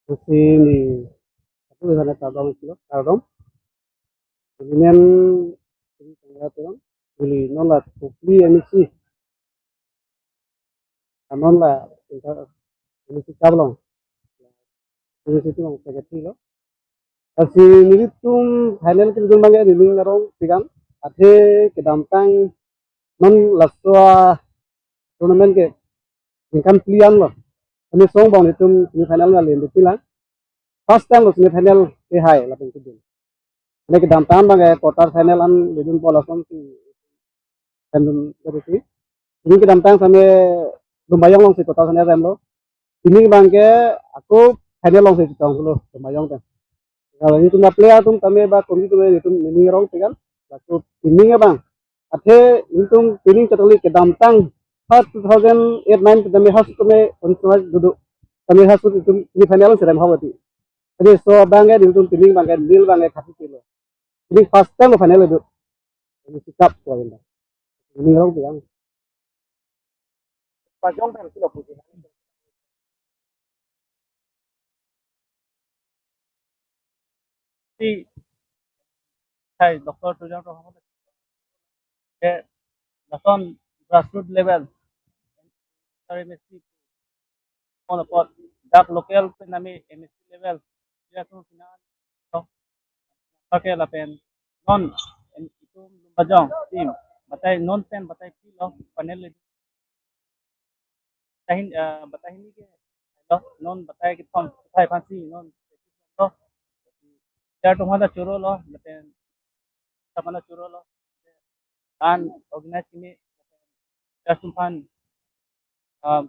Sini aku di sana Tardom itu, Tardom. Kemudian ini tanggal terang, beli nolak kopi emisi, non lah, emisi kablong, emisi itu yang saya kecil loh. Kasi nilitum final ke dun bangga niling narong pigan, ate ke dampang non laswa tournament ke ingkan pilihan loh. Ini song bang itu semifinal nggak lain pilang. First time lo semifinal ke high lah pengkudun. Ini ke dampang bangga quarter final an didun pola song si dan dari si. Ini ke dampang sampai lumbayang long si quarter final rem lo. Ini bangga aku final long si tong lo lumbayang kan. Kalau itu nggak player tuh kami bah kami tuh itu ini orang pigan. Lalu ini bang. Ate intung pining katoli ke dampang 2008-9 kami has kami untuk duduk kami has itu ini final sedang hawati. Jadi so bangga di intung pining bangga deal bangga kasih kilo. Ini first time final itu ini sikap kau ini. Ini orang bilang pajong kan kilo putih. Di hai Dr. Tujan Rahman ke lason grassroots level sorry mesti on the pot dak local pe nami MSc level dia tu sinan to pakai la pen non itu bajong tim batai non pen batai kilo panel tahin batai ni ke to non batai ke tom batai pansi non to dia tu hada churo lo pen sama churo lo kan organize ini dia sumpan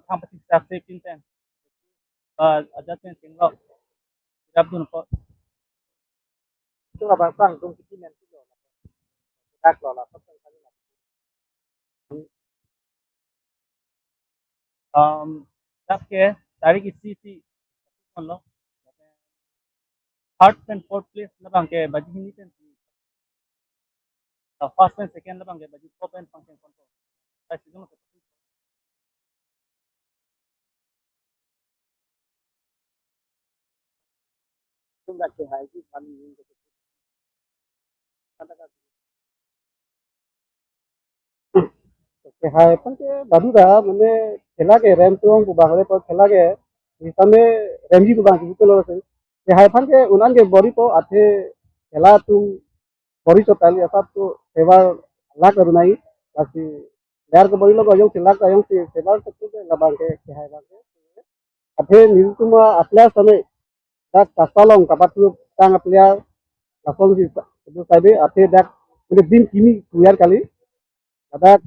competitive staff safety ten adjustment tinggal siap dun po itu lah bang tung kita nanti lo dak lo lah dak ke tarik isi si lo third and fourth place na bang ke baji hindi ten first and second na bang ke baji top and function control ay sidong sa tung dak ke hai ki kami yung kata kata के हाय पण ते दादूदा मैंने खेला के रैम तो को बागले पर खेला के इसमें रैमजी को बाकी तो लो से के हाय फन के उनान के बॉडी तो आथे खेला तुम बॉडी तो पहले ऐसा तो सेवा ला कर नहीं बाकी यार के बॉडी लोग जो खेला का जो सेवा तो के लबांग के हाय बांगे आथे नील तुम आपल्या समय dak kasalong kapatu tang aplia kasong di itu tadi ate dak udah din kini keluar kali ada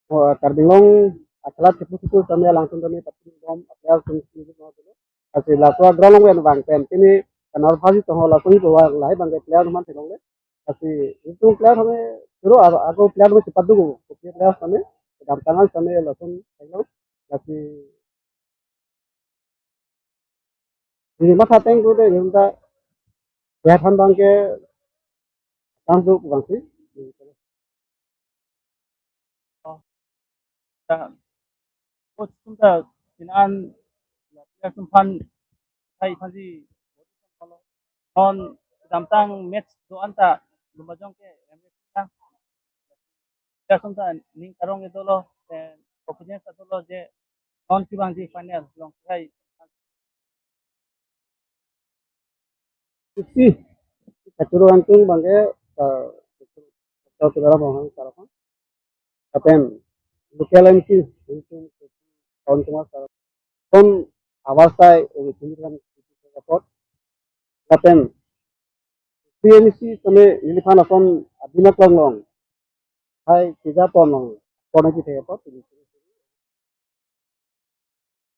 Karbinglong aklat sipu-sipu kami langsung kami tapin bom apel sungguh mau dulu. Kasi laso agralong wen bang pen ini kanal pagi toh langsung itu wah lai bang player rumah tilong le. Kasi itu player kami suruh aku player kami cepat dulu. Kasi player kami gampangan kami langsung tilong. Kasi ini masa teng tu deh kita lihat bang ke langsung bang sih. Oh, coach chúng sinan ya sumpan hai phaji on damtang match do anta lumajong ke MSC ya sumta ning karong itu lo dan confidence itu lo je non kibang di final long hai sisi keturunan tung bangke saudara bang sarapan kapen lukialan sih itu tahun kemarin kon awasai tunjukkan support kapen PMC kami ini kan kon abina long hai tiga ton long kono kita apa